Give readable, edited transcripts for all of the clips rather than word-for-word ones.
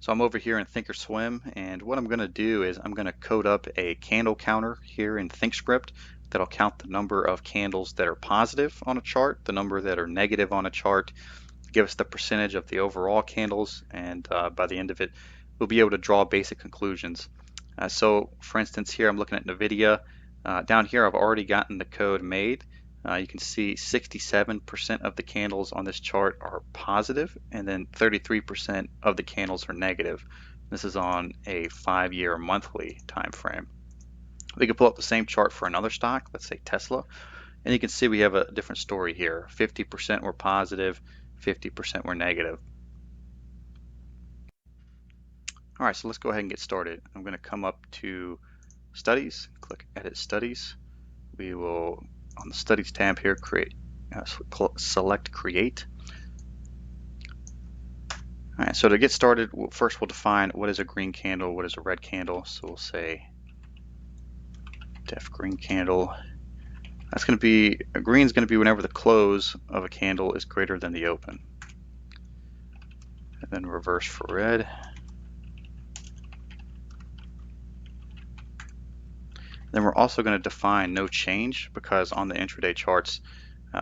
So I'm over here in ThinkOrSwim, and what I'm going to do is I'm going to code up a candle counter here in ThinkScript that'll count the number of candles that are positive on a chart, the number that are negative on a chart, give us the percentage of the overall candles, and by the end of it, we'll be able to draw basic conclusions. So for instance, here I'm looking at NVIDIA. Down here, I've already gotten the code made. You can see 67% of the candles on this chart are positive, and then 33% of the candles are negative. This is on a 5-year monthly time frame. We can pull up the same chart for another stock, let's say Tesla, and you can see we have a different story here. 50% were positive, 50% were negative. All right, so let's go ahead and get started. I'm going to come up to Studies, click Edit Studies. We will, on the Studies tab here, select Create. All right, so to get started, first we'll define what is a green candle, what is a red candle. So we'll say def green candle. That's going to be, a green is going to be whenever the close of a candle is greater than the open. And then reverse for red. Then we're also going to define no change, because on the intraday charts,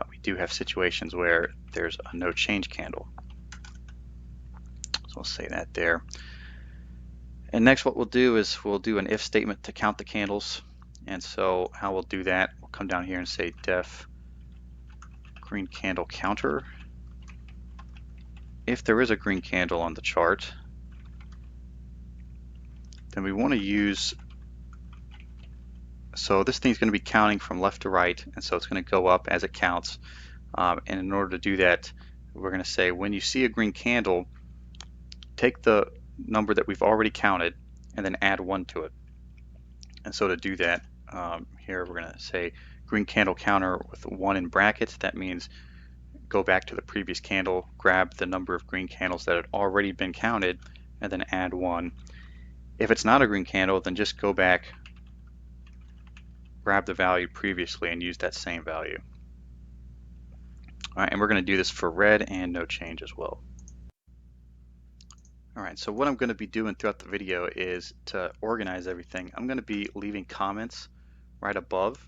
we do have situations where there's a no change candle. So we'll say that there. And next what we'll do is we'll do an if statement to count the candles. And so how we'll do that, we'll come down here and say def green candle counter. If there is a green candle on the chart, then we want to use, so this thing's going to be counting from left to right, and so it's going to go up as it counts. And in order to do that, we're going to say when you see a green candle, take the number that we've already counted and then add 1 to it. And so to do that, here we're going to say green candle counter with 1 in brackets. That means go back to the previous candle, grab the number of green candles that had already been counted, and then add 1. If it's not a green candle, then just go back, grab the value previously, and use that same value. All right, and we're going to do this for red and no change as well. All right, so what I'm going to be doing throughout the video is to organize everything. I'm going to be leaving comments right above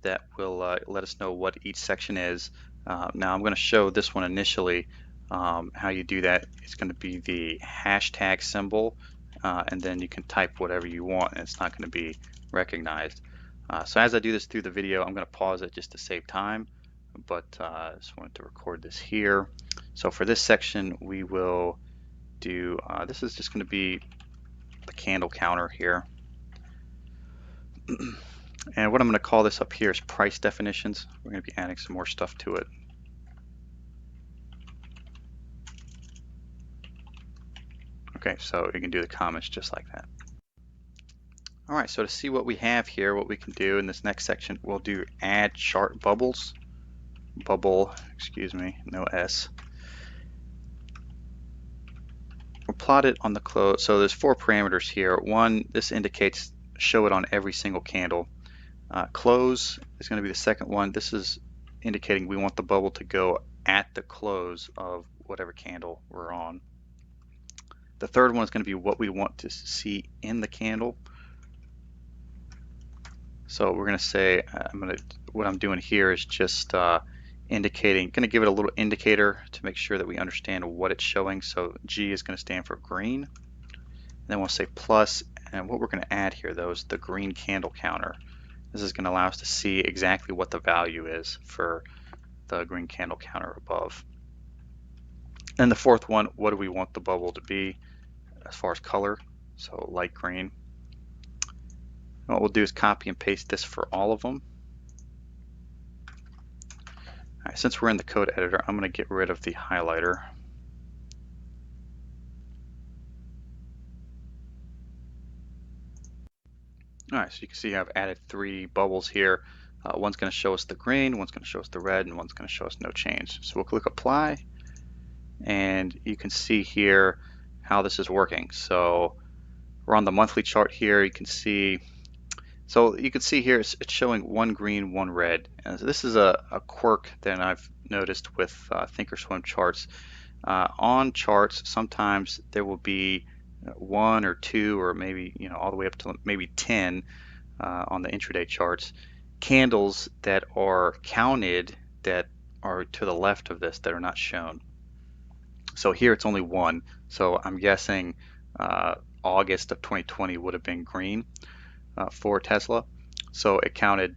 that will let us know what each section is. Now I'm going to show this one initially. How you do that is going to be the hashtag symbol, and then you can type whatever you want, and it's not going to be recognized. So as I do this through the video, I'm going to pause it just to save time, but I just wanted to record this here. So for this section, we will do, this is just going to be the candle counter here. And what I'm going to call this up here is price definitions. We're going to be adding some more stuff to it. Okay, so you can do the comments just like that. All right, so to see what we have here, what we can do in this next section, we'll do add chart bubbles. Bubble, excuse me, no S. We'll plot it on the close. So there's 4 parameters here. One, this indicates show it on every single candle. Close is going to be the second one. This is indicating we want the bubble to go at the close of whatever candle we're on. The third one is going to be what we want to see in the candle. So we're going to say, what I'm doing here is just indicating, going to give it a little indicator to make sure that we understand what it's showing. So G is going to stand for green. And then we'll say plus, and what we're going to add here though is the green candle counter. This is going to allow us to see exactly what the value is for the green candle counter above. And the fourth one, what do we want the bubble to be as far as color? So light green. And what we'll do is copy and paste this for all of them. All right, since we're in the code editor, I'm going to get rid of the highlighter. All right, so you can see I've added 3 bubbles here. One's going to show us the green, one's going to show us the red, and one's going to show us no change. So we'll click apply, and you can see here how this is working. So we're on the monthly chart here. You can see, so you can see here it's showing 1 green, 1 red. And this is a quirk that I've noticed with ThinkOrSwim charts. On charts, sometimes there will be 1 or 2 or maybe all the way up to maybe 10 on the intraday charts, candles that are counted that are to the left of this that are not shown. So here it's only 1. So I'm guessing August of 2020 would have been green for Tesla. So it counted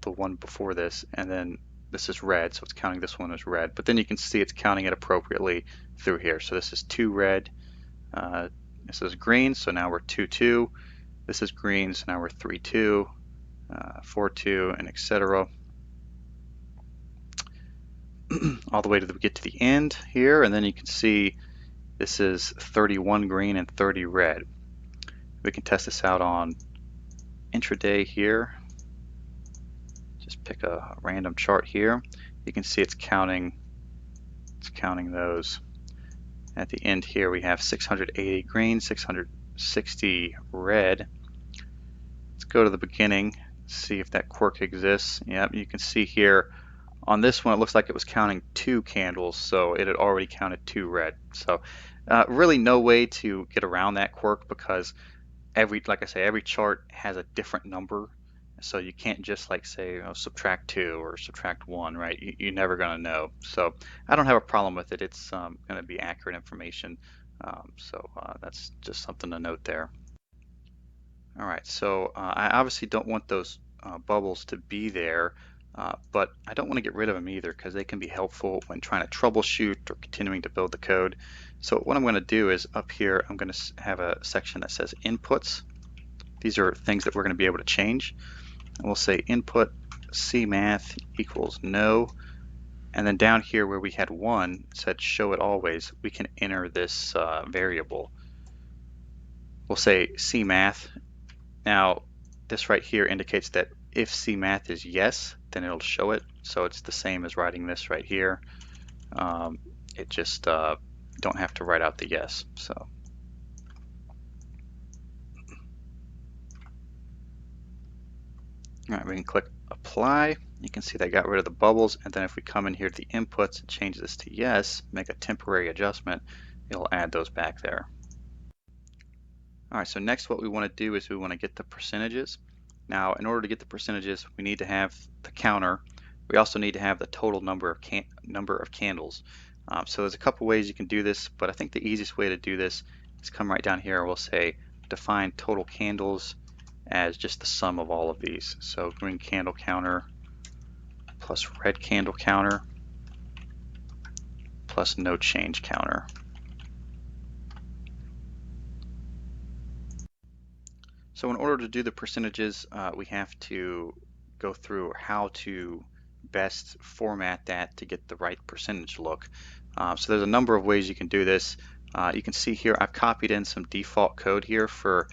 the one before this, and then this is red, so it's counting this one as red. But then you can see it's counting it appropriately through here. So this is 2 red, this is green, so now we're 2-2. This is green, so now we're 3-2, 4-2, and etc. all the way to get to the end here, and then you can see this is 31 green and 30 red. We can test this out on intraday here. Just pick a random chart here. You can see it's counting those. At the end here we have 680 green, 660 red. Let's go to the beginning, see if that quirk exists. Yep, you can see here on this one it looks like it was counting 2 candles, so it had already counted 2 red. So really no way to get around that quirk, because like I say, every chart has a different number. So you can't just like say subtract 2 or subtract 1, right? You're never going to know. So I don't have a problem with it. It's going to be accurate information. So that's just something to note there. All right, so I obviously don't want those bubbles to be there, but I don't want to get rid of them either, because they can be helpful when trying to troubleshoot or continuing to build the code. So what I'm going to do is up here, I'm going to have a section that says inputs. These are things that we're going to be able to change. And we'll say input cmath equals no. And then down here where we had 1, it said show it always, we can enter this variable. We'll say cmath. Now this right here indicates that if cmath is yes, then it'll show it. So it's the same as writing this right here. It just don't have to write out the yes. So all right, we can click apply. You can see that I got rid of the bubbles, and then if we come in here to the inputs and change this to yes, make a temporary adjustment, it'll add those back there. All right, so next what we want to do is we want to get the percentages. Now in order to get the percentages, we need to have the counter. We also need to have the total number of candles. So there's a couple ways you can do this, but I think the easiest way to do this is come right down here. We'll say define total candles as just the sum of all of these. So green candle counter plus red candle counter plus no change counter. So in order to do the percentages, we have to go through how to best format that to get the right percentage look. So there's a number of ways you can do this. You can see here I've copied in some default code here for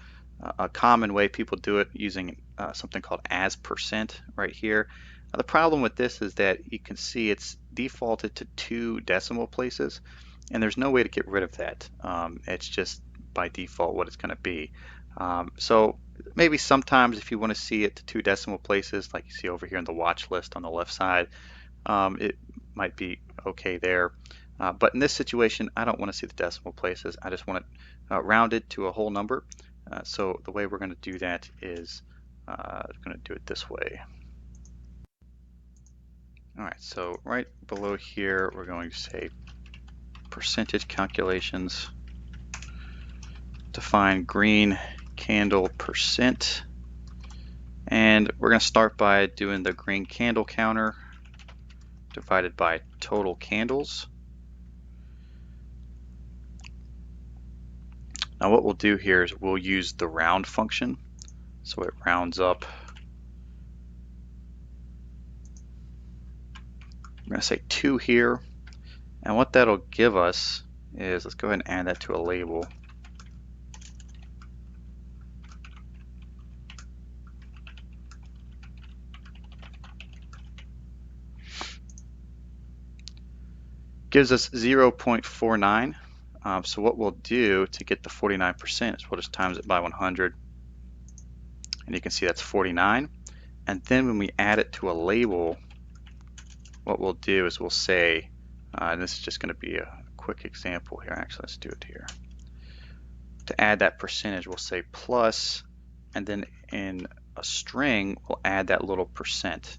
a common way people do it, using something called as percent right here. The problem with this is that you can see it's defaulted to 2 decimal places, and there's no way to get rid of that. It's just by default what it's going to be. So maybe sometimes if you want to see it to 2 decimal places, like you see over here in the watch list on the left side, it might be okay there. But in this situation, I don't want to see the decimal places. I just want it rounded to a whole number. So the way we're going to do that is going to do it this way. All right, so right below here, we're going to say percentage calculations, define green candle percent, and we're going to start by doing the green candle counter divided by total candles. Now what we'll do here is we'll use the round function, so it rounds up. I'm going to say 2 here, and what that'll give us is, let's go ahead and add that to a label. Gives us 0.49. So what we'll do to get the 49% is we'll just times it by 100, and you can see that's 49. And then when we add it to a label, what we'll do is we'll say, and this is just going to be a quick example here. Actually, let's do it here. To add that percentage, we'll say plus, and then in a string, we'll add that little percent.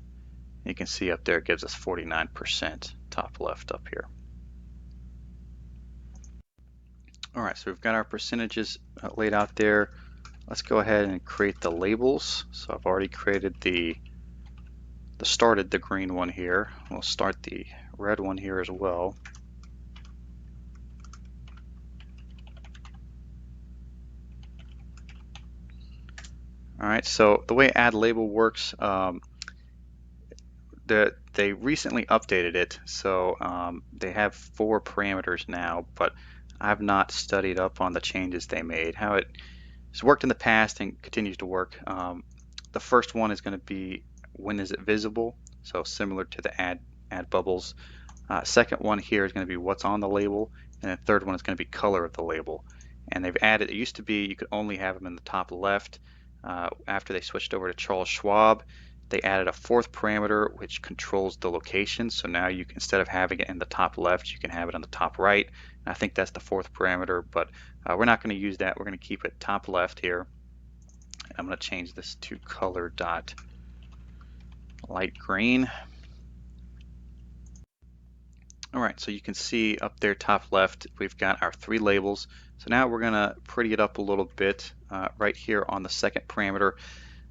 You can see up there it gives us 49%, top left up here. All right, so we've got our percentages laid out there. Let's go ahead and create the labels. So I've already created started the green one here. We'll start the red one here as well. All right, so the way add label works, they recently updated it, so they have 4 parameters now, but I've not studied up on the changes they made. How it's worked in the past and continues to work. The first one is going to be when is it visible, so similar to the add bubbles. Second one here is going to be what's on the label, and the third one is going to be color of the label. And they've added, it used to be you could only have them in the top left. After they switched over to Charles Schwab, they added a 4th parameter which controls the location. So now you can, instead of having it in the top left, you can have it on the top right. And I think that's the 4th parameter, but we're not going to use that. We're going to keep it top left here. I'm going to change this to color dot light green. All right, so you can see up there top left, we've got our 3 labels. So now we're gonna pretty it up a little bit right here on the 2nd parameter.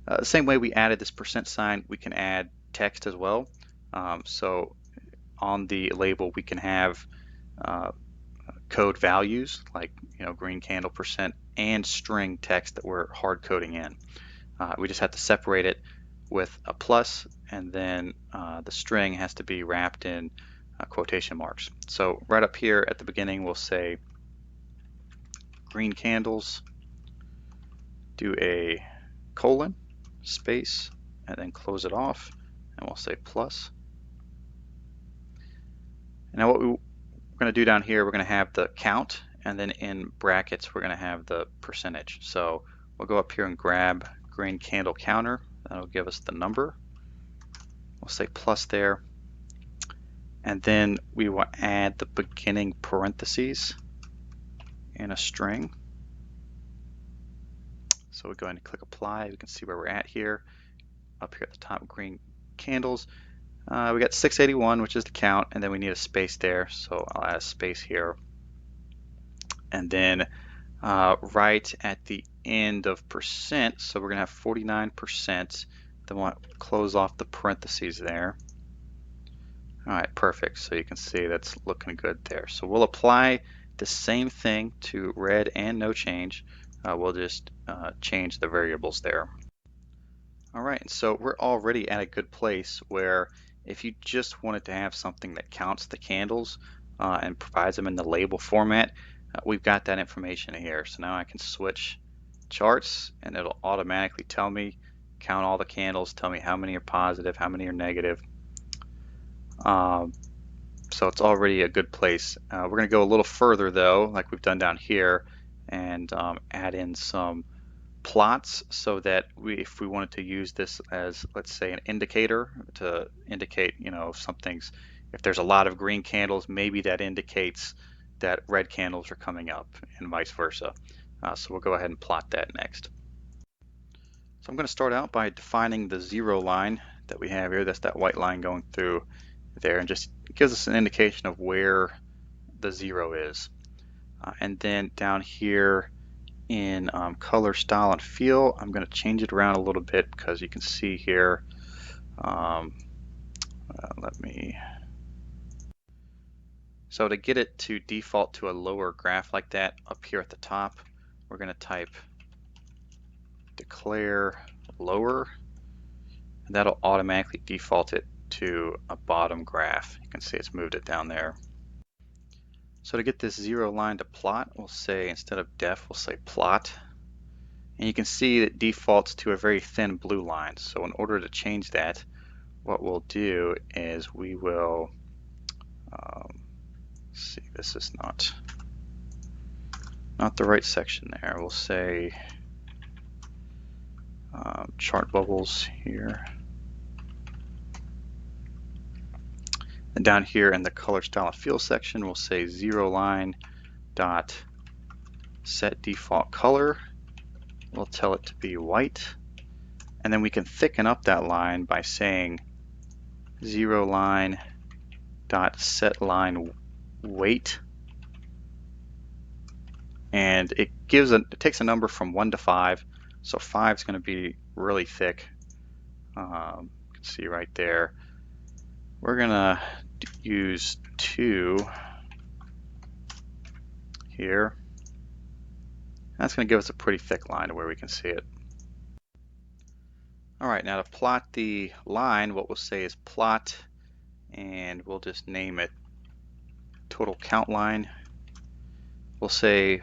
The same way we added this percent sign, we can add text as well. So on the label, we can have code values like green candle percent and string text that we're hard coding in. We just have to separate it with a plus, and then the string has to be wrapped in quotation marks. So right up here at the beginning, we'll say green candles, do a colon, space, and then close it off, and we'll say plus. And now what we're going to do down here, we're going to have the count, and then in brackets, we're going to have the percentage. So we'll go up here and grab green candle counter. That'll give us the number. We'll say plus there. And then we will add the beginning parentheses in a string. So we go ahead and click apply. We can see where we're at here. Up here at the top, green candles. We got 681, which is the count, and then we need a space there. So I'll add a space here. And then right at the end of percent, so we're going to have 49%. Then we'll close off the parentheses there. All right, perfect. So you can see that's looking good there. So we'll apply the same thing to red and no change. We'll just change the variables there. All right, so we're already at a good place where if you just wanted to have something that counts the candles and provides them in the label format, we've got that information here. So now I can switch charts and it'll automatically tell me, count all the candles, tell me how many are positive, how many are negative. So it's already a good place. We're going to go a little further though, like we've done down here, and add in some plots so that if we wanted to use this as, let's say, an indicator to indicate, if there's a lot of green candles, maybe that indicates that red candles are coming up and vice versa. So we'll go ahead and plot that next. So I'm going to start out by defining the 0 line that we have here. That's that white line going through there, and just gives us an indication of where the 0 is. And then down here in color, style, and feel, I'm going to change it around a little bit because you can see here, so to get it to default to a lower graph like that, up here at the top, we're going to type declare lower, and that'll automatically default it to a bottom graph. You can see it's moved it down there. So to get this 0 line to plot, we'll say, instead of def, we'll say plot. And you can see that defaults to a very thin blue line. So in order to change that, what we'll do is we will, see, this is not the right section there. We'll say chart bubbles here. And down here in the color, style, and feel section, we'll say 0 line dot set default color. We'll tell it to be white. And then we can thicken up that line by saying 0 line dot set line weight. And it takes a number from 1 to 5. So 5 is going to be really thick. You can see right there. We're going to use 2 here. That's going to give us a pretty thick line to where we can see it. All right, now to plot the line, what we'll say is plot, and we'll just name it total count line. We'll say,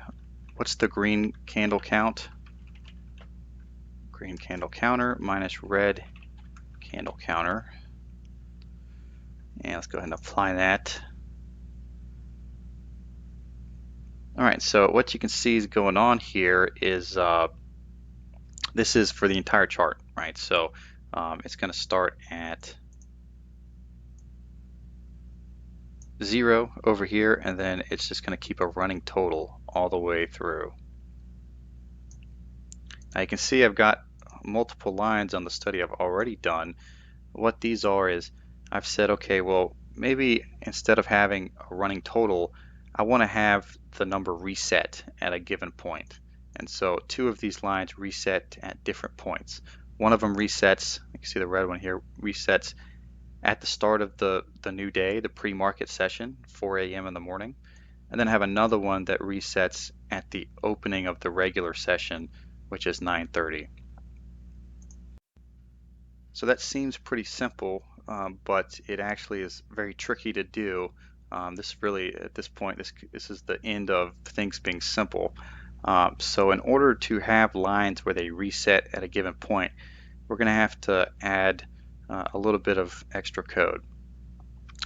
what's the green candle count? Green candle counter minus red candle counter. And let's go ahead and apply that. All right, so what you can see is going on here is this is for the entire chart, right? So it's going to start at 0 over here, and then it's just going to keep a running total all the way through. Now you can see I've got multiple lines on the study I've already done. What these are is I've said, okay, well, maybe instead of having a running total, I want to have the number reset at a given point. And so 2 of these lines reset at different points. One of them resets, you can see the red one here, resets at the start of the new day, the pre-market session, 4 a.m. in the morning. And then have another one that resets at the opening of the regular session, which is 9:30. So that seems pretty simple, but it actually is very tricky to do. This really, at this point, this is the end of things being simple. So in order to have lines where they reset at a given point, we're going to have to add a little bit of extra code.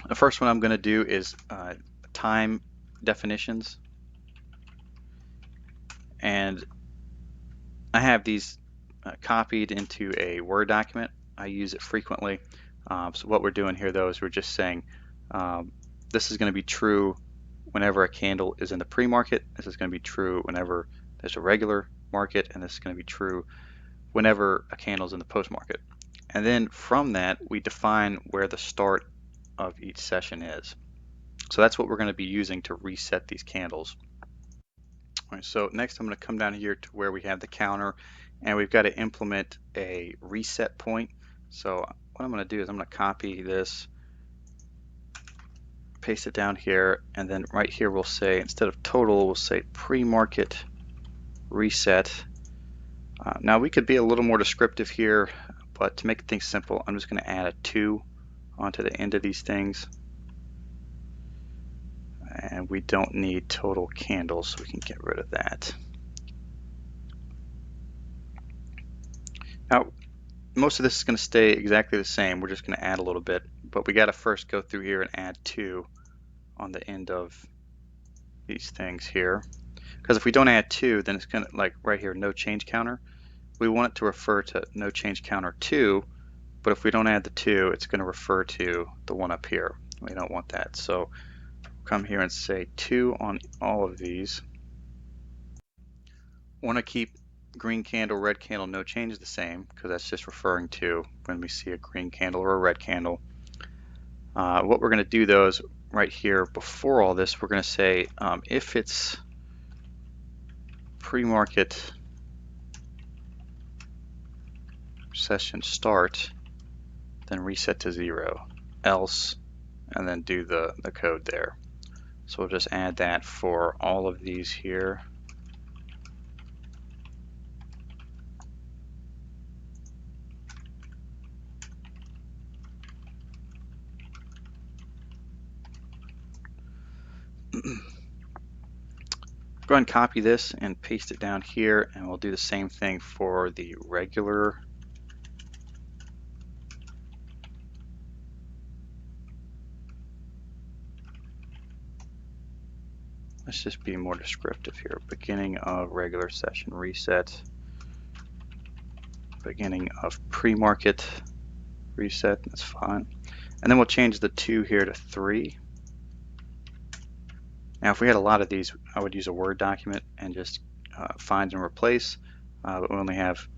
The first one I'm going to do is time definitions. And I have these copied into a Word document. I use it frequently. So what we're doing here, though, is we're just saying this is going to be true whenever a candle is in the pre-market. This is going to be true whenever there's a regular market, and this is going to be true whenever a candle is in the post-market. And then from that, we define where the start of each session is. So that's what we're going to be using to reset these candles. All right, so next I'm going to come down here to where we have the counter, and we've got to implement a reset point. So what I'm going to do is I'm going to copy this, paste it down here, and then right here we'll say, instead of total, we'll say pre-market reset. Now we could be a little more descriptive here, but to make things simple, I'm just going to add a 2 onto the end of these things. And we don't need total candles, so we can get rid of that. Now, most of this is going to stay exactly the same. We're just going to add a little bit, but we got to first go through here and add 2 on the end of these things here. Because if we don't add 2, then it's going to, like right here, no change counter. We want it to refer to no change counter 2, but if we don't add the 2, it's going to refer to the one up here. We don't want that. So come here and say 2 on all of these. Want to keep green candle, red candle, no change the same, because that's just referring to when we see a green candle or a red candle. What we're going to do though is right here before all this, we're going to say if it's pre-market session start, then reset to 0, else, and then do the code there. So we'll just add that for all of these here. Go ahead and copy this and paste it down here, and we'll do the same thing for the regular. Let's just be more descriptive here. Beginning of regular session reset. Beginning of pre-market reset, that's fine. And then we'll change the 2 here to 3. Now if we had a lot of these, I would use a Word document and just find and replace, but we only have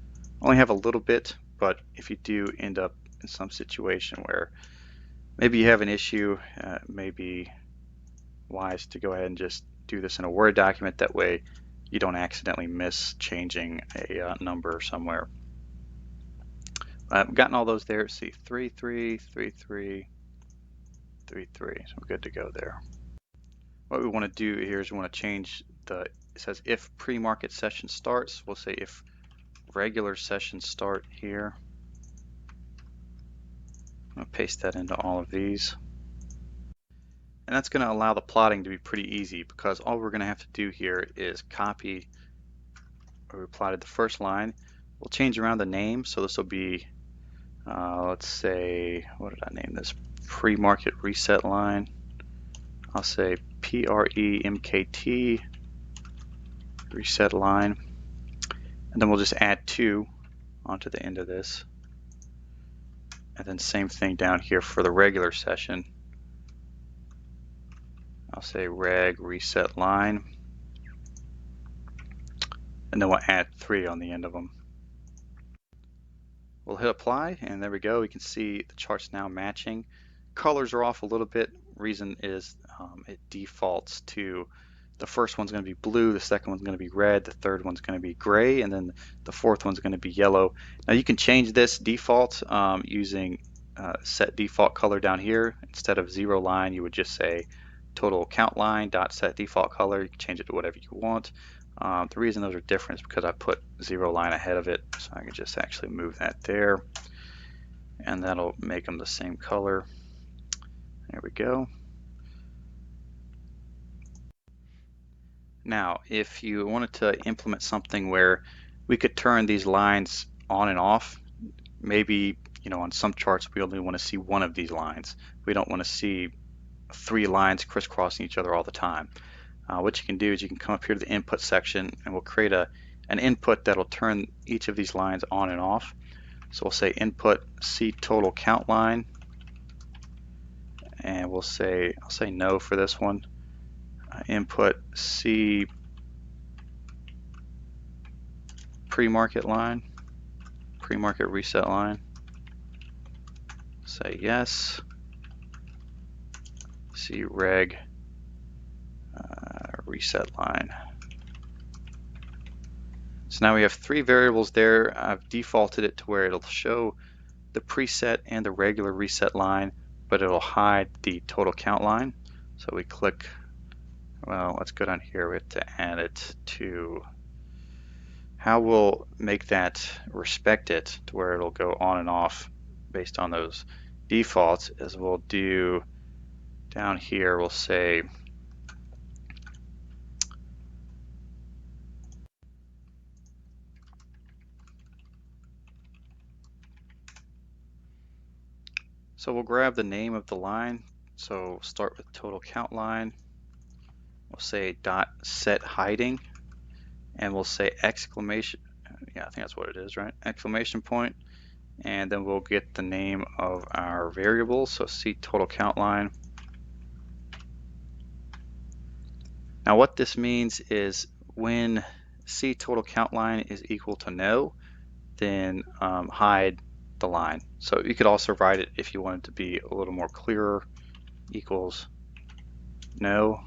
a little bit. But if you do end up in some situation where maybe you have an issue, it may be wise to go ahead and just do this in a Word document. That way you don't accidentally miss changing a number somewhere. I've gotten all those there. See, 3, 3, 3, 3, 3, 3. So we're good to go there. What we want to do here is we want to change it says if pre-market session starts. We'll say if regular session start here. I'm going to paste that into all of these. And that's going to allow the plotting to be pretty easy, because all we're going to have to do here is copy where we plotted the first line. We'll change around the name. So this will be, let's say, what did I name this? Pre-market reset line. I'll say PREMKT reset line. And then we'll just add 2 onto the end of this. And then same thing down here for the regular session. I'll say reg reset line, and then we'll add 3 on the end of them. We'll hit apply, and there we go. We can see the chart's now matching. Colors are off a little bit. Reason is it defaults to the first one's going to be blue, the second one's going to be red, the third one's going to be gray, and then the fourth one's going to be yellow. Now you can change this default using set default color down here. Instead of 0 line, you would just say total count line dot set default color. You can change it to whatever you want. The reason those are different is because I put 0 line ahead of it, so I can just actually move that there, and that'll make them the same color. There we go. Now, if you wanted to implement something where we could turn these lines on and off, maybe on some charts we only want to see one of these lines. We don't want to see 3 lines crisscrossing each other all the time. What you can do is you can come up here to the input section, and we'll create an input that'll turn each of these lines on and off. So we'll say input C total count line, and I'll say no for this one. Input C pre-market line, pre-market reset line. Say yes. C reg reset line. So now we have 3 variables there. I've defaulted it to where it'll show the preset and the regular reset line, but it'll hide the total count line. So we click, well, let's go down here. We have to add it to, how we'll make that respect it to where it'll go on and off based on those defaults is we'll do down here, we'll say so we'll grab the name of the line. So start with total count line. We'll say dot set hiding, and we'll say exclamation. Yeah, I think that's what it is, right? Exclamation point, and then we'll get the name of our variable. So C total count line. Now what this means is when C total count line is equal to no, then hide the line. So you could also write it, if you wanted to be a little more clearer, equals no.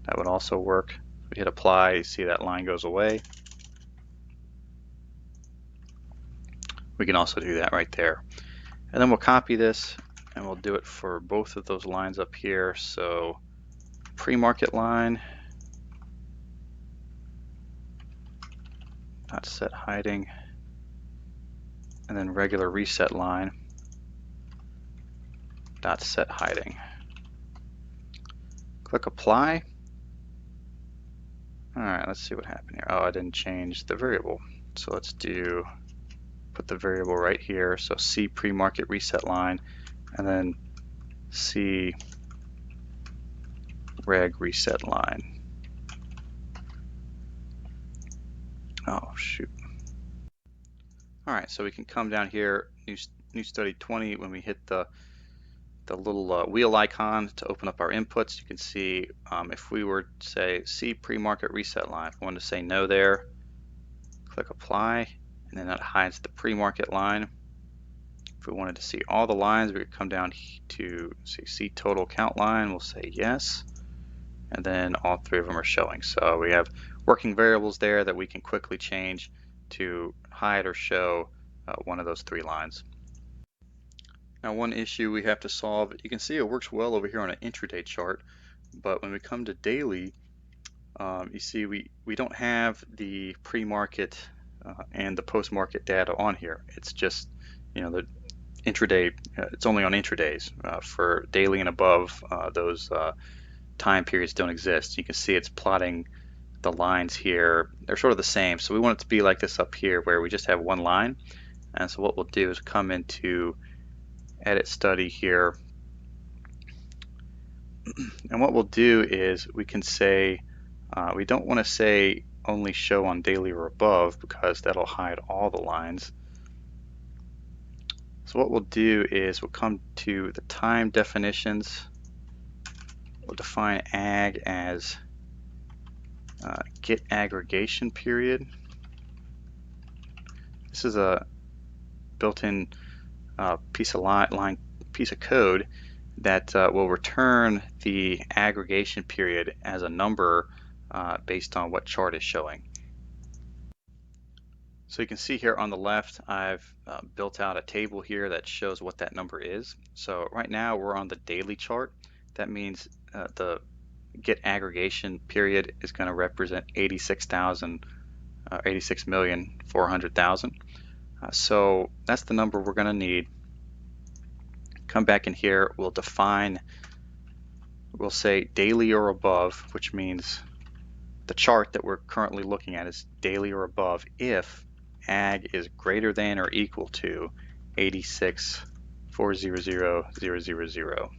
That would also work. We hit apply, you see that line goes away. We can also do that right there. And then we'll copy this, and we'll do it for both of those lines up here. So pre-market line, dot set hiding, and then regular reset line, dot set hiding. Click apply. All right, let's see what happened here. Oh, I didn't change the variable. So let's put the variable right here. So C pre-market reset line, and then C reg reset line. Oh, shoot. All right, so we can come down here, new study 20, when we hit the the little wheel icon to open up our inputs. You can see if we were to say see pre-market reset line, if we want to say no there, click apply, and then that hides the pre-market line. If we wanted to see all the lines, we could come down to see total count line, we'll say yes, and then all three of them are showing. So we have working variables there that we can quickly change to hide or show one of those three lines. Now, one issue we have to solve, you can see it works well over here on an intraday chart, but when we come to daily, you see we don't have the pre-market and the post-market data on here. It's just, the intraday, it's only on intradays. For daily and above, those time periods don't exist. You can see it's plotting the lines here. They're sort of the same, so we want it to be like this up here where we just have one line. And so what we'll do is come into edit study here, and what we'll do is we can say we don't want to say only show on daily or above, because that'll hide all the lines. So what we'll do is we'll come to the time definitions. We'll define ag as get aggregation period. This is a built-in piece of code that will return the aggregation period as a number based on what chart is showing. So you can see here on the left, I've built out a table here that shows what that number is. So right now we're on the daily chart. That means the get aggregation period is going to represent 86,400,000. So that's the number we're going to need. Come back in here, we'll say daily or above, which means the chart that we're currently looking at is daily or above if ag is greater than or equal to 86,400,000.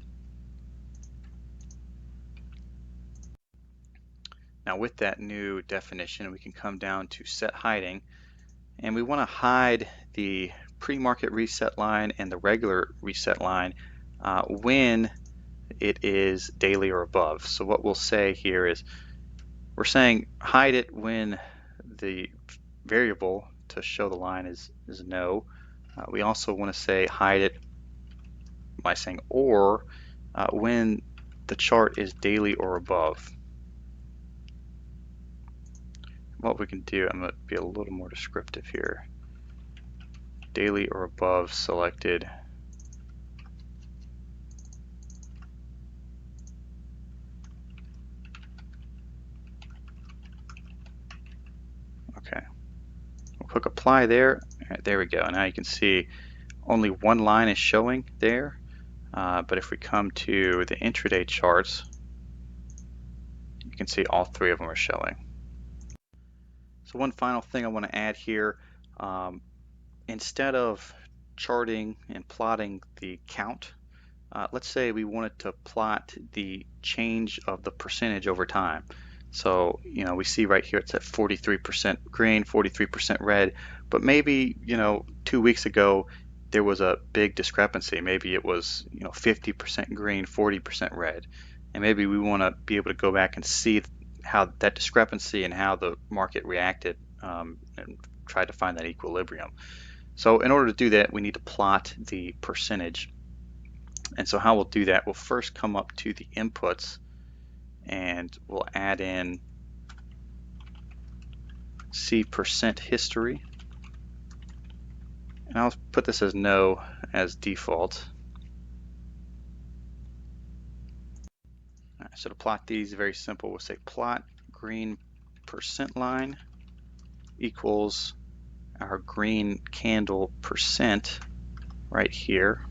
Now with that new definition, we can come down to set hiding, and we want to hide the pre-market reset line and the regular reset line when it is daily or above. So what we'll say here is we're saying hide it when the variable to show the line is no. We also want to say hide it by saying or when the chart is daily or above. What we can do, I'm going to be a little more descriptive here. Daily or above selected. Okay, we'll click apply there. All right, there we go. Now you can see only one line is showing there, but if we come to the intraday charts, you can see all three of them are showing. So one final thing I want to add here, instead of charting and plotting the count, let's say we wanted to plot the change of the percentage over time. So, we see right here it's at 43% green, 43% red, but maybe, 2 weeks ago there was a big discrepancy. Maybe it was, 50% green, 40% red. And maybe we want to be able to go back and see how that discrepancy and how the market reacted and try to find that equilibrium. So in order to do that, we need to plot the percentage. And so how we'll do that, we'll first come up to the inputs and we'll add in see percent history. And I'll put this as no as default. So to plot these, very simple. We'll say plot green percent line equals our green candle percent right here.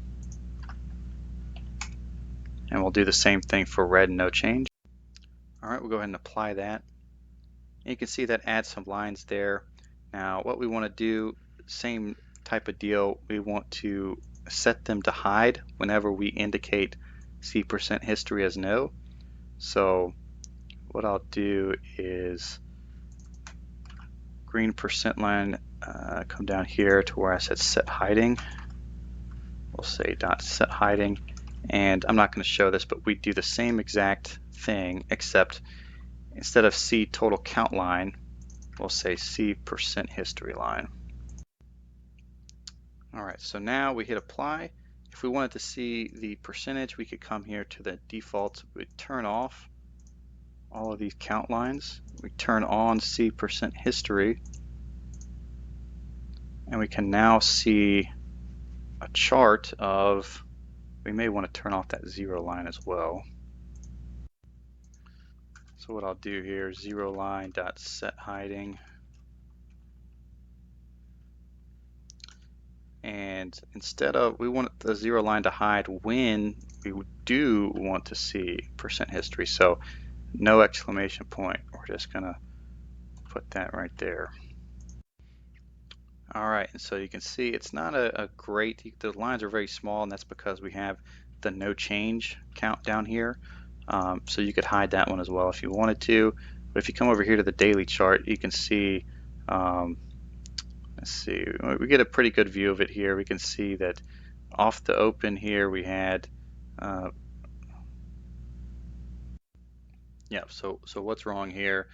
And we'll do the same thing for red, no change. All right, we'll go ahead and apply that. And you can see that adds some lines there. Now what we want to do, same type of deal, we want to set them to hide whenever we indicate see percent history as no. So what I'll do is green percent line, come down here to where I said set hiding. We'll say dot set hiding, And I'm not going to show this, but we do the same exact thing, except instead of C total count line, we'll say C percent history line. All right, so now we hit apply. If we wanted to see the percentage, we could come here to the default. We'd turn off all of these count lines. We turn on C percent history, and we can now see a chart of, we may want to turn off that zero line as well. So what I'll do here, zero line dot set hiding, and instead of, we want the zero line to hide when we do want to see percent history. So no exclamation point. We're just gonna put that right there. All right, and so you can see it's not a great, the lines are very small, and that's because we have the no change count down here. So you could hide that one as well if you wanted to. But if you come over here to the daily chart, you can see, let's see, we get a pretty good view of it here. We can see that off the open here we had, yeah, so what's wrong here?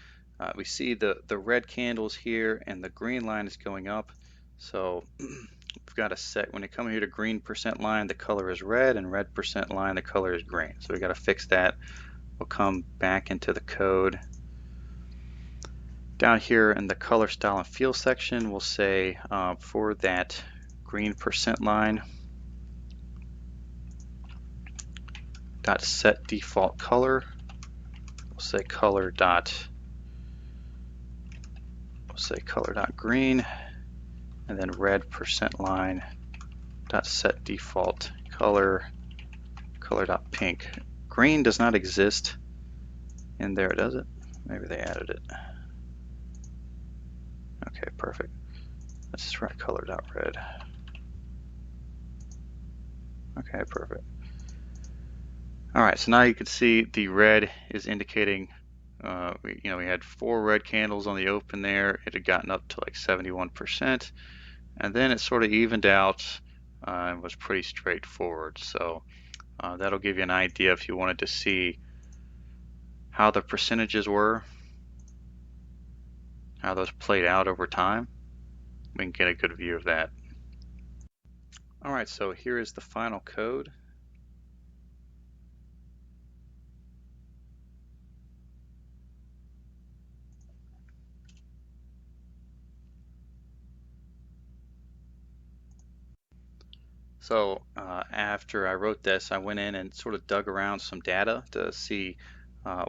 We see the red candles here and the green line is going up. So we've got to set, when you come here to green percent line, the color is red, and red percent line, the color is green. So we got to fix that. We'll come back into the code. Down here in the color style and feel section, we'll say for that green percent line, dot set default color. We'll say color dot green, and then red percent line dot set default color dot pink. Green does not exist in there, does it? Maybe they added it. Okay, perfect. Let's just write color dot red. Okay, perfect. All right, so now you can see the red is indicating, we had 4 red candles on the open there. It had gotten up to like 71%, and then it sort of evened out and was pretty straightforward. So that'll give you an idea if you wanted to see how the percentages were, how those played out over time. We can get a good view of that. All right, so here is the final code. So after I wrote this, I went in and sort of dug around some data to see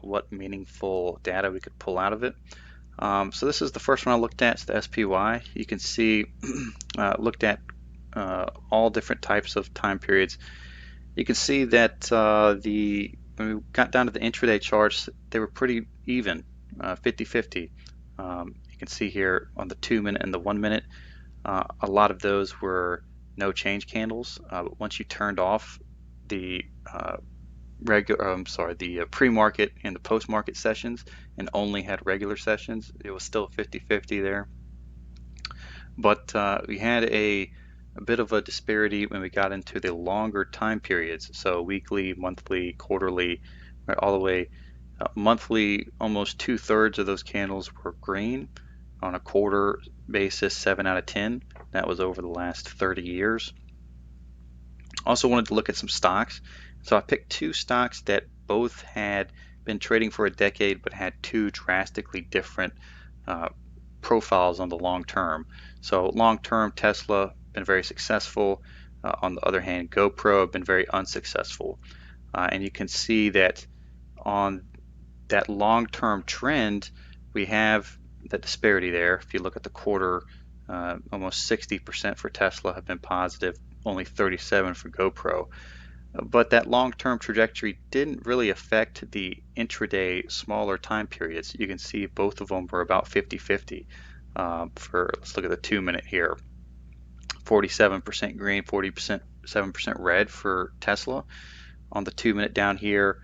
what meaningful data we could pull out of it. So this is the first one I looked at, it's the SPY. You can see, looked at all different types of time periods. You can see that when we got down to the intraday charts, they were pretty even, 50-50. You can see here on the 2-minute and the 1-minute, a lot of those were no change candles. But once you turned off the pre-market and the post-market sessions and only had regular sessions, it was still 50-50 there. But we had a bit of a disparity when we got into the longer time periods, so weekly, monthly, quarterly, right, all the way monthly. Almost 2/3 of those candles were green. On a quarter basis, 7 out of 10. That was over the last 30 years. Also wanted to look at some stocks. So I picked 2 stocks that both had been trading for a decade but had 2 drastically different profiles on the long term. So long term, Tesla been very successful. On the other hand, GoPro have been very unsuccessful. And you can see that on that long term trend, we have that disparity there. If you look at the quarter, almost 60% for Tesla have been positive, only 37% for GoPro. But that long-term trajectory didn't really affect the intraday smaller time periods. You can see both of them were about 50-50. Let's look at the 2-minute here. 47% green, 47% red for Tesla. On the 2-minute down here,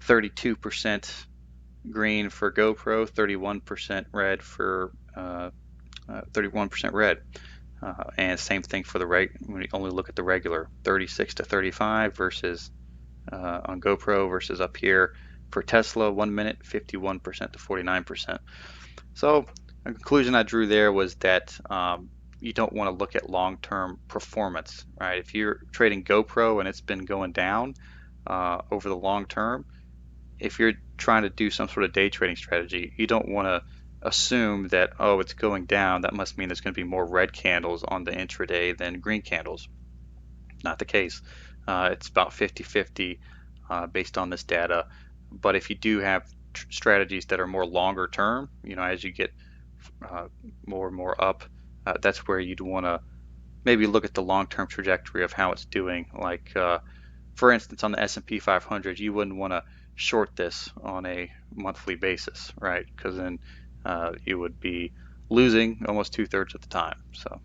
32% green for GoPro, 31% red for 31% red. And same thing for the when we only look at the regular, 36 to 35 versus on GoPro versus up here for Tesla, 1 minute, 51% to 49%. So a conclusion I drew there was that you don't want to look at long-term performance, right? If you're trading GoPro and it's been going down over the long term, if you're trying to do some sort of day trading strategy, you don't want to assume that, oh, it's going down, that must mean there's going to be more red candles on the intraday than green candles. Not the case. It's about 50-50 based on this data. But if you do have strategies that are more longer term, as you get uh, more and more up, that's where you'd want to maybe look at the long-term trajectory of how it's doing. Like, for instance, on the S&P 500, you wouldn't want to short this on a monthly basis, right? Because then you would be losing almost 2/3 of the time. So